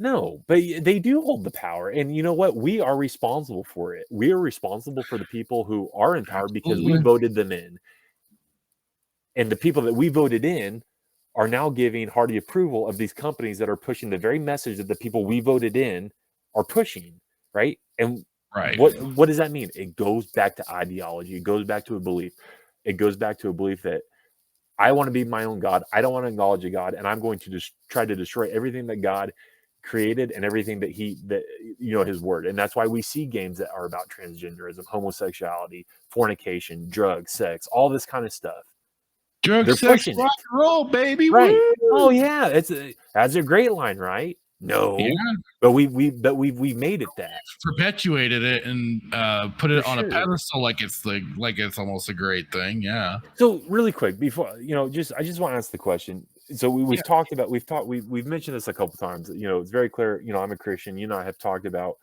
No, but they do hold the power. And you know what? We are responsible for it. We are responsible for the people who are in power because we voted them in. And the people that we voted in are now giving hearty approval of these companies that are pushing the very message that the people we voted in are pushing, right? And what does that mean? It goes back to ideology. It goes back to a belief. It goes back to a belief that I want to be my own God. I don't want to acknowledge a God, and I'm going to just try to destroy everything that God created and everything that his word. And that's why we see games that are about transgenderism, homosexuality, fornication, drugs, sex, all this kind of stuff. Drugs, sex, rock and roll, baby. Right. Woo! Oh yeah. That's a great line, right? No. Yeah. But we made it that. Perpetuated it and put it on a pedestal like it's almost a great thing. Yeah. So really quick, before I just want to ask the question. So we've mentioned this a couple times. It's very clear. I'm a Christian. You and I have talked about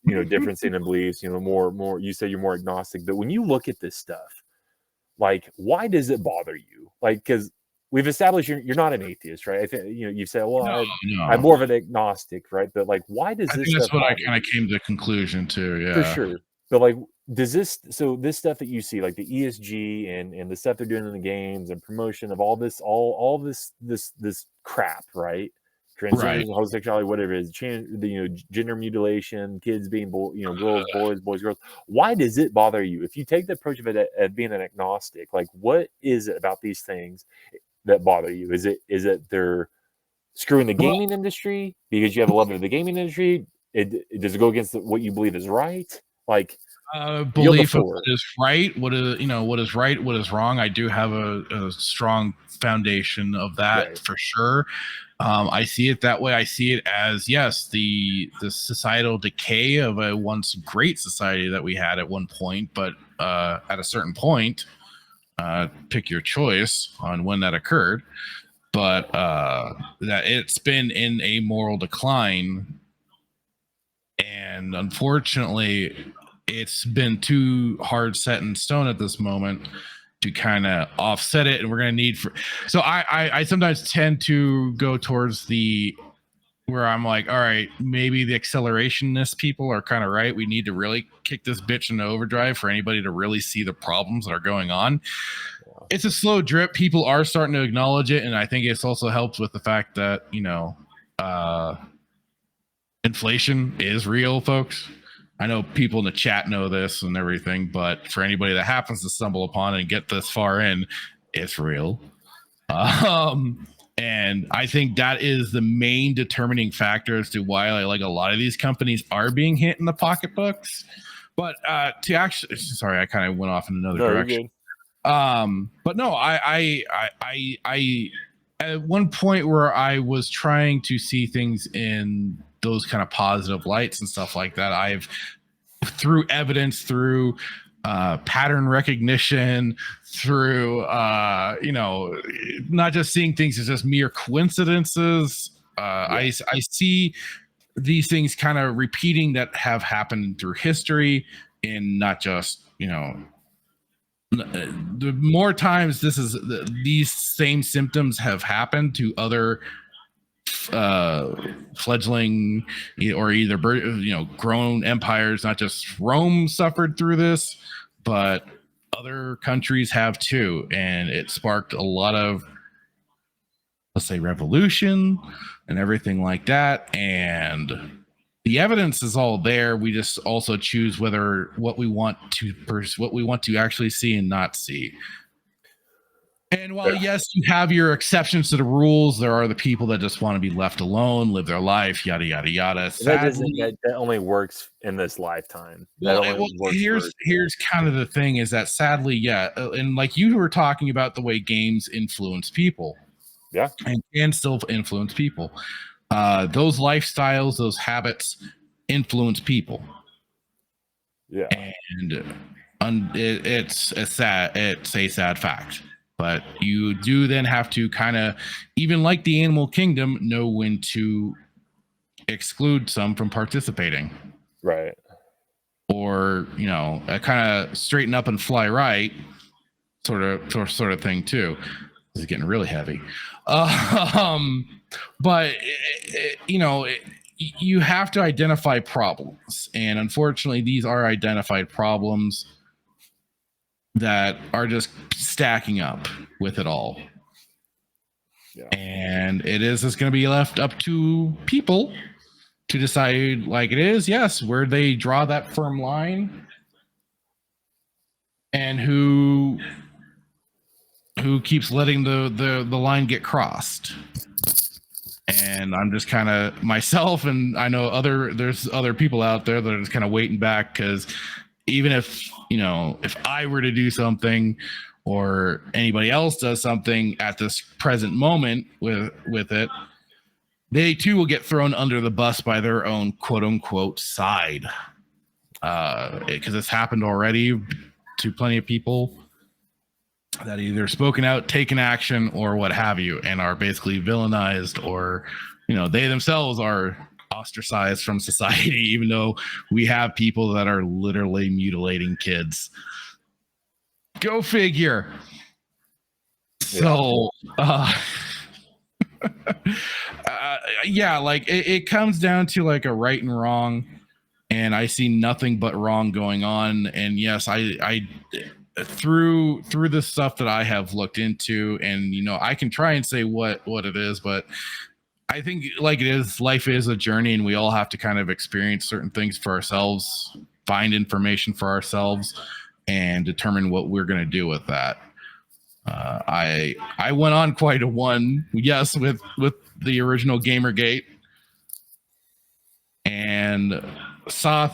difference in beliefs. More. You say you're more agnostic, but when you look at this stuff, like, why does it bother you? Like, because we've established you're not an atheist, right? I think you say, well, I'm more of an agnostic, right? But like, why does this? That's what I kind of came to a conclusion to. Yeah, for sure. But like, does this stuff that you see, like the ESG and the stuff they're doing in the games and promotion of all this crap, right? Transgender, homosexuality, whatever it is, gender mutilation, kids being girls, boys, girls. Why does it bother you? If you take the approach of it as being an agnostic, like, what is it about these things that bother you? Is it they're screwing the gaming industry because you have a love of the gaming industry? Does it go against what you believe is right? Like, belief of what is right, what is right, what is wrong. I do have a strong foundation of that, for sure. I see it that way. I see it as, yes, the societal decay of a once great society that we had at one point, but at a certain point, pick your choice on when that occurred, but that it's been in a moral decline, and unfortunately it's been too hard set in stone at this moment to kind of offset it, and we're going to need so I sometimes tend to go towards where I'm like, all right, maybe the accelerationist people are kind of right. We need to really kick this bitch into overdrive for anybody to really see the problems that are going on. It's a slow drip. People are starting to acknowledge it, and I think it's also helped with the fact that inflation is real, folks. I know people in the chat know this and everything, but for anybody that happens to stumble upon it and get this far in, it's real. And I think that is the main determining factor as to why like a lot of these companies are being hit in the pocketbooks. But sorry, I kind of went off in another direction. But no, I at one point where I was trying to see things in those kind of positive lights and stuff like that, I've through evidence, through pattern recognition, through not just seeing things as just mere coincidences. I see these things kind of repeating that have happened through history, and not just the more times these same symptoms have happened to other fledgling or either grown empires. Not just Rome suffered through this, but other countries have too, and it sparked a lot of, let's say, revolution and everything like that. And the evidence is all there. We just also choose what we want to actually see and not see. And while, yes, you have your exceptions to the rules, there are the people that just want to be left alone, live their life, yada, yada, yada. That only works in this lifetime. Here's kind of the thing is that sadly, and like you were talking about the way games influence people. Yeah. And can still influence people. Those lifestyles, those habits influence people. Yeah. And it's a sad fact. But you do then have to kind of, even like the animal kingdom, know when to exclude some from participating. Right. Or, kind of straighten up and fly right sort of thing too. This is getting really heavy. But you have to identify problems, and unfortunately these are identified problems that are just stacking up with it all. Yeah. And it is just going to be left up to people to decide, like it is, yes, where they draw that firm line and who keeps letting the line get crossed. And I'm just kind of myself, and I know there's other people out there that are just kind of waiting back, because even if I were to do something or anybody else does something at this present moment with it, they too will get thrown under the bus by their own quote unquote side, because it's happened already to plenty of people that either spoken out, taken action, or what have you, and are basically villainized, or they themselves are ostracized from society, even though we have people that are literally mutilating kids. Go figure. So yeah, like it comes down to like a right and wrong, and I see nothing but wrong going on. And yes, I through the stuff that I have looked into, and I can try and say what it is, but I think like it is, life is a journey, and we all have to kind of experience certain things for ourselves, find information for ourselves, and determine what we're going to do with that. I went on quite a one, yes, with the original Gamergate, and saw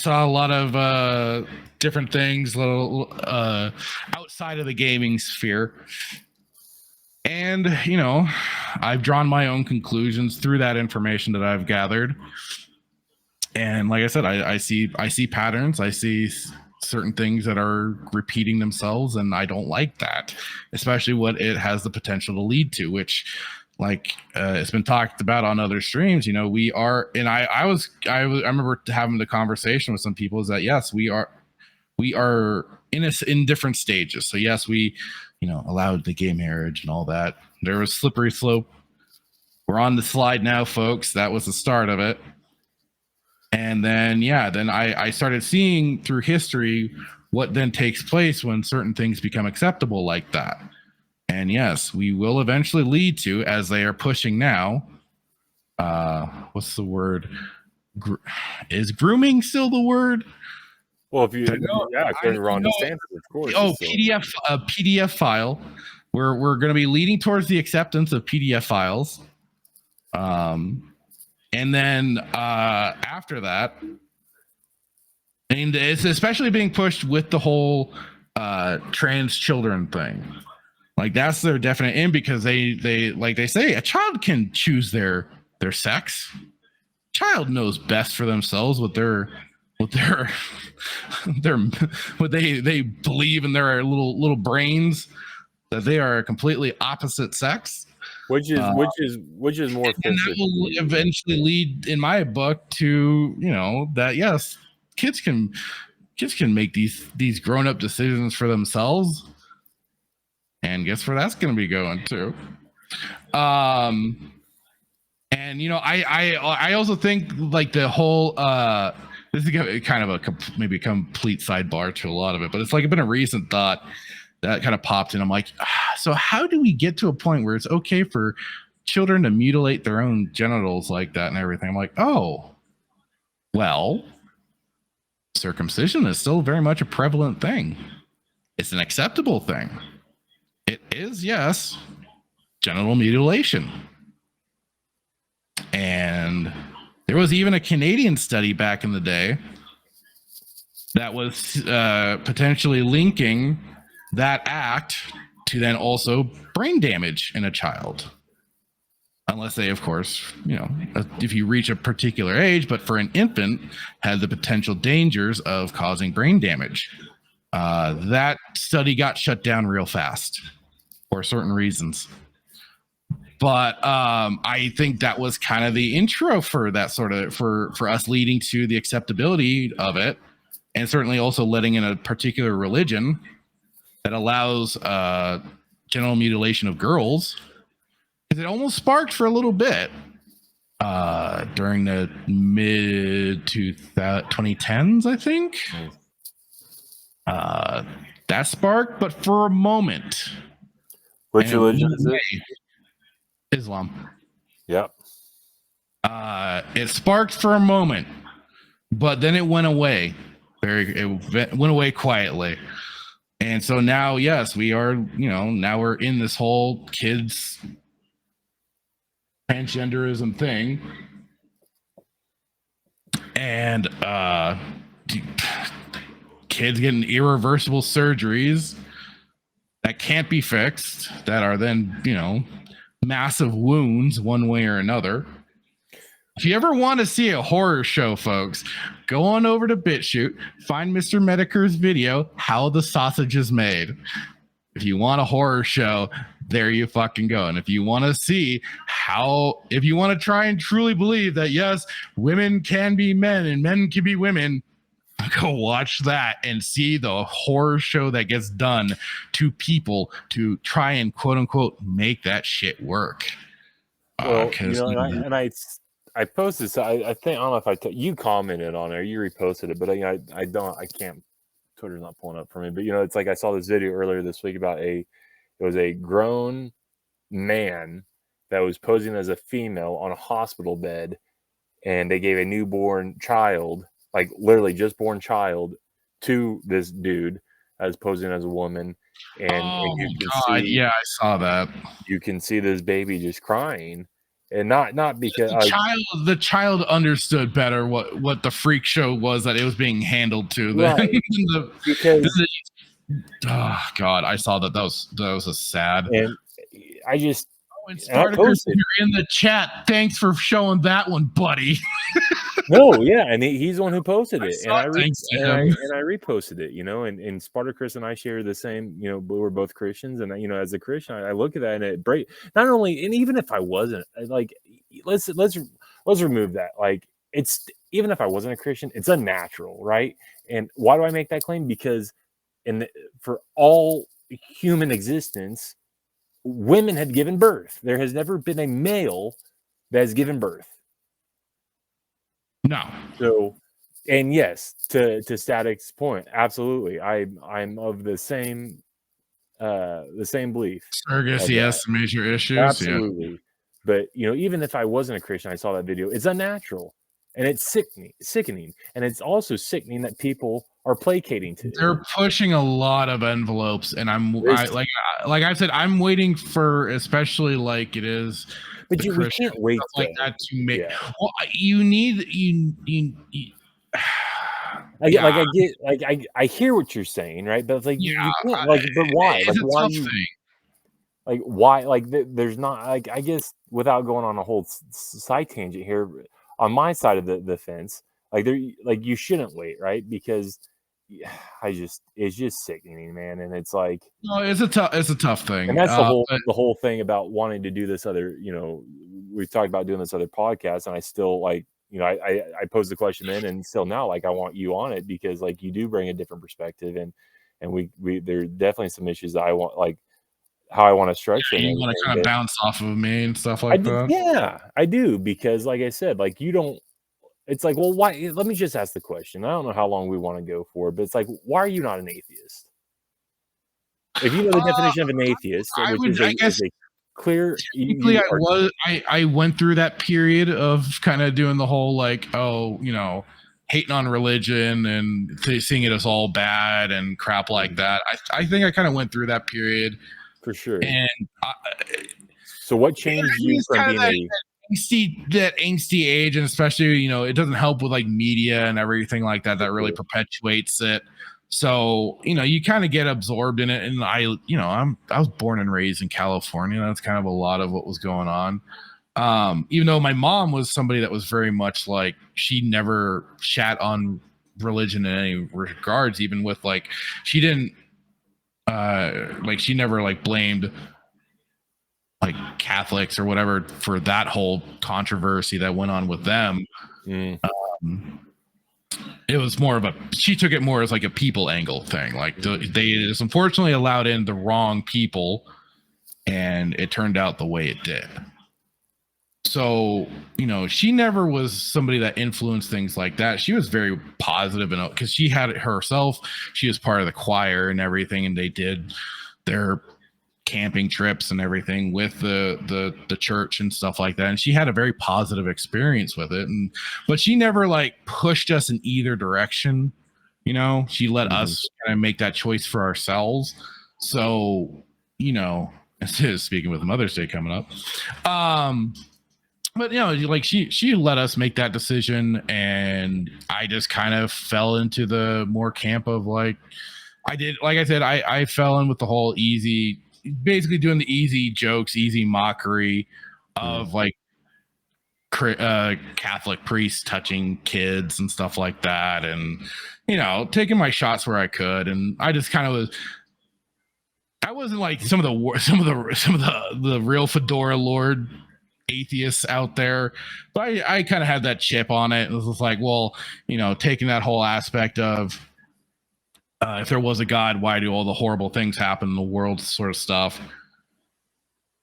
a lot of different things, little outside of the gaming sphere, and I've drawn my own conclusions through that information that I've gathered. And like I said, I see patterns, I see certain things that are repeating themselves, and I don't like that, especially what it has the potential to lead to, which it's been talked about on other streams. We are, and I remember having the conversation with some people, is that yes, we are in different stages. So yes, we allowed the gay marriage and all that. There was slippery slope. We're on the slide now, folks. That was the start of it. And then I started seeing through history what then takes place when certain things become acceptable like that. And yes, we will eventually lead to, as they are pushing now, what's the word? Is grooming still the word? Well, according to Ron DeSantis, of course. Oh, PDF file. We're going to be leading towards the acceptance of PDF files. And then after that, and it's especially being pushed with the whole trans children thing. Like that's their definite in, because they like they say a child can choose their sex. Child knows best for themselves what they believe in their little brains, that they are a completely opposite sex. Which is more offensive. And that will eventually lead, in my book, to that yes, kids can make these grown-up decisions for themselves. And guess where that's going to be going to? And I also think like the whole this is kind of maybe a complete sidebar to a lot of it, but it's like been a recent thought that kind of popped in. I'm like, so how do we get to a point where it's okay for children to mutilate their own genitals like that and everything? I'm like, oh, well, circumcision is still very much a prevalent thing. It's an acceptable thing. It is, yes, genital mutilation. And there was even a Canadian study back in the day that was potentially linking that act to then also brain damage in a child, unless they, of course, if you reach a particular age, but for an infant, had the potential dangers of causing brain damage. That study got shut down real fast for certain reasons. But I think that was kind of the intro for that sort of for us leading to the acceptability of it, and certainly also letting in a particular religion that allows genital mutilation of girls, because it almost sparked for a little bit. during the mid 2010s, I think. That sparked, but for a moment. Which religion is it? Islam. Yep. It sparked for a moment, but then it went away. It went away quietly. And so now, yes, we are, now we're in this whole kids transgenderism thing. And kids getting irreversible surgeries that can't be fixed, that are then, massive wounds one way or another. If you ever want to see a horror show, folks, go on over to BitChute, find Mr. Mediker's video, How the Sausage is Made. If you want a horror show, there you fucking go. And if you want to see if you want to try and truly believe that, yes, women can be men and men can be women, go watch that and see the horror show that gets done to people to try and quote unquote make that shit work. Well, I posted, so I think, I don't know if you commented on it or you reposted it, but I can't, Twitter's not pulling up for me, but it's like I saw this video earlier this week about it was a grown man that was posing as a female on a hospital bed, and they gave a newborn child, like literally just born child, to this dude as posing as a woman. And you can see, yeah, I saw that. You can see this baby just crying. And not because the child understood better what the freak show was that it was being handled to. Right. Oh God, I saw that. That was a sad. And I just Spartacus, you're in the chat. Thanks for showing that one, buddy. No, yeah, and he's the one who posted it, and I reposted it. And Spartacus and I share the same. We're both Christians, and as a Christian, I look at that and it break. Not only, and even if I wasn't, like, let's remove that. Like, it's, even if I wasn't a Christian, it's unnatural, right? And why do I make that claim? Because for all human existence, women have given birth. There has never been a male that has given birth. No. So, and yes, to Static's point, absolutely, I'm of the same belief. Surrogacy has some major issues. Absolutely. Yeah. But even if I wasn't a Christian, I saw that video. It's unnatural, and it's sickening, and it's also sickening that people are placating to. They're pushing a lot of envelopes, and like I said, I'm waiting for, especially like it is. But we can't wait like that to make. Yeah. Well, I hear what you're saying, right? But it's like you can't, like, but why? Like, why? Like, why? Like, there's not, like, I guess, without going on a whole side tangent here, on my side of the fence, like, you shouldn't wait, right? Because it's just sickening, man. And it's like, no, it's a tough thing. And that's the whole thing about wanting to do this other, we've talked about doing this other podcast, and I still, like, I posed the question then, and still now, like, I want you on it because, like, you do bring a different perspective, and we there are definitely some issues that I want, like, how I want to structure. You want to kind of bounce off of me and stuff like that. Yeah, I do, because, like I said, like, you don't. It's like, well, why? Let me just ask the question. I don't know how long we want to go for, but it's like, why are you not an atheist? If you know the definition of an atheist, I guess clear. I went through that period of kind of doing the whole, like, hating on religion and seeing it as all bad and crap like that. I think I kind of went through that period for sure. And so, what changed you from being that angsty age, and especially it doesn't help with, like, media and everything like that really perpetuates it. So you kind of get absorbed in it, and I was born and raised in California. That's kind of a lot of what was going on. Even though my mom was somebody that was very much like, she never shat on religion in any regards, even with, like, she didn't she never, like, blamed, like, Catholics or whatever for that whole controversy that went on with them. It was more of she took it more as, like, a people angle thing. Like, they just unfortunately allowed in the wrong people, and it turned out the way it did. So, she never was somebody that influenced things like that. She was very positive, and because she had it herself, she was part of the choir and everything, and they did their camping trips and everything with the church and stuff like that. And she had a very positive experience with it. But she never like pushed us in either direction. She let us kind of make that choice for ourselves. So, speaking with Mother's Day coming up, but like she let us make that decision, and I just kind of fell into the more camp of like I said, I fell in with the whole easy, basically doing the easy jokes, easy mockery of like Catholic priests touching kids and stuff like that, and taking my shots where I could, and I just kind of was. I wasn't like some of the real fedora lord atheists out there, but I kind of had that chip on it. It was just like, well, taking that whole aspect of if there was a God, why do all the horrible things happen in the world, sort of stuff.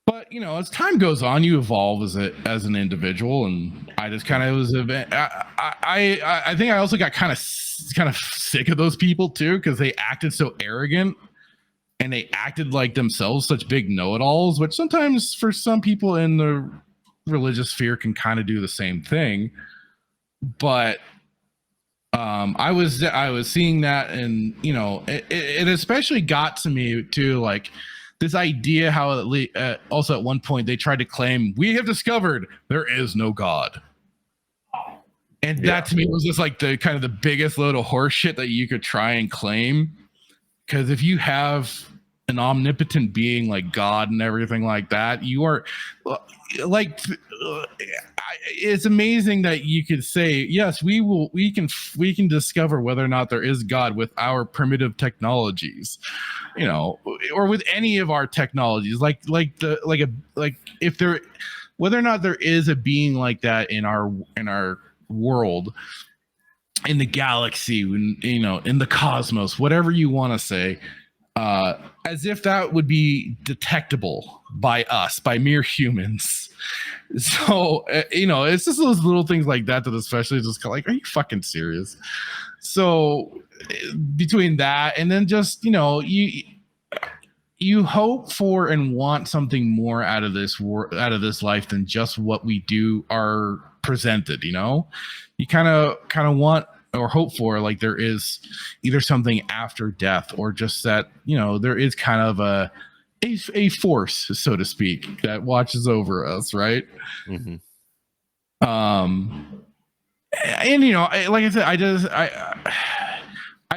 But as time goes on, you evolve as an individual, and I just kind of was. I think I also got kind of sick of those people too, because they acted so arrogant. And they acted like themselves such big know-it-alls, which sometimes for some people in the religious sphere can kind of do the same thing. But I was seeing that, and it especially got to me too, like this idea how also at one point they tried to claim we have discovered there is no God. And that to me was just like the kind of the biggest load of horse shit that you could try and claim. Because if you have an omnipotent being like God and everything like that, you are like, it's amazing that you could say, yes, we can discover whether or not there is God with our primitive technologies, or with any of our technologies, like if there, whether or not there is a being like that in our world, in the galaxy, in the cosmos, whatever you want to say, as if that would be detectable by us, by mere humans. So, it's just those little things like that especially just like, are you fucking serious? So between that and then just, you hope for and want something more out of this life than just what we do are presented. You kind of want or hope for like there is either something after death, or just that there is kind of a force, so to speak, that watches over us, right? And like I said, I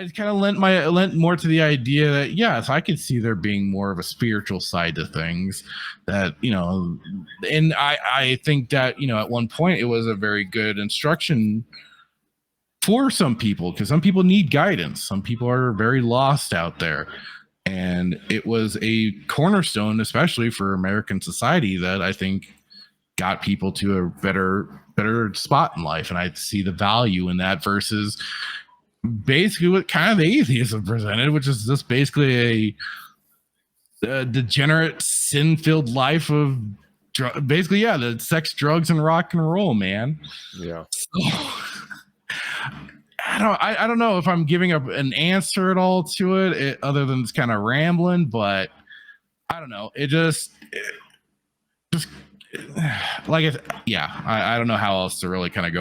just kind of lent more to the idea that yes, I could see there being more of a spiritual side to things, that and I think that at one point it was a very good instruction for some people, because some people need guidance, some people are very lost out there, and it was a cornerstone, especially for American society, that I think got people to a better spot in life. And I see the value in that versus basically what kind of the atheism presented, which is just basically a degenerate, sin-filled life of basically, the sex, drugs, and rock and roll, man. Yeah. So, I don't know if I'm giving up an answer at all to it other than it's kind of rambling, but I don't know. It just like I don't know how else to really kind of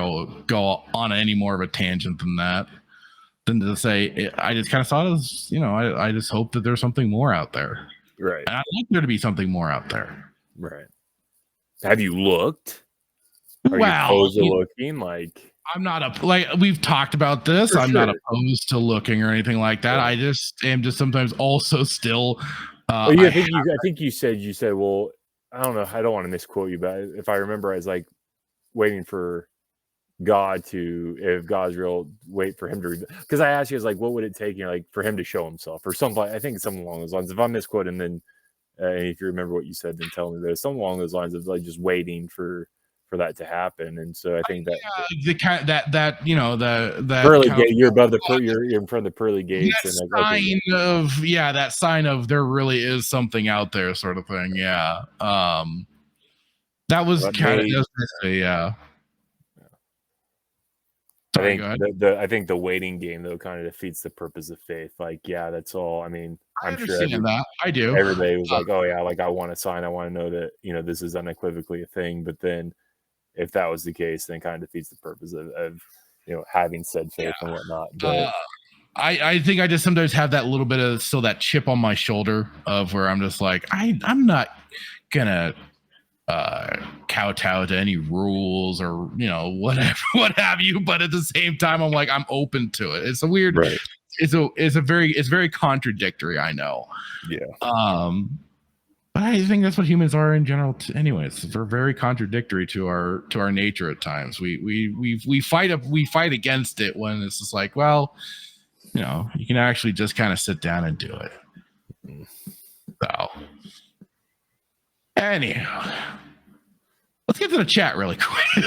go on any more of a tangent than that, than to say I just kind of thought it was, I just hope that there's something more out there. Right. And I'd like there to be something more out there. Right. Have you looked? Are you looking? Like, I'm not we've talked about this. I'm not opposed to looking or anything like that. Yeah. I just am just sometimes also still. I think you said, well, I don't know. I don't want to misquote you, but if I remember, I was like waiting for God to, if God's real, wait for him to, because I asked you, I was like, what would it take, like for him to show himself or something? I think something along those lines. If I'm misquoting, then if you remember what you said, then tell me. There's something along those lines of like just waiting for that to happen. And so I think that the kind that the pearly gate, you're above you're in front of the pearly gates, and that sign of there really is something out there, sort of thing. That was kind of yeah. Sorry, I think the waiting game though kind of defeats the purpose of faith. Like, yeah, that's all. I mean, I'm sure that. I do. Everybody was like, "Oh yeah, like I want to sign. I want to know that this is unequivocally a thing." But then, if that was the case, then it kind of defeats the purpose of having said faith and whatnot. But I think I just sometimes have that little bit of still that chip on my shoulder of where I'm just like I'm not gonna kowtow to any rules or whatever what have you, but at the same time I'm like I'm open to it. It's a weird it's very contradictory, I know. But I think that's what humans are in general anyways. We're very contradictory to our nature at times. We fight against it when it's just like, well, you can actually just kind of sit down and do it. So anyhow, let's get to the chat really quick.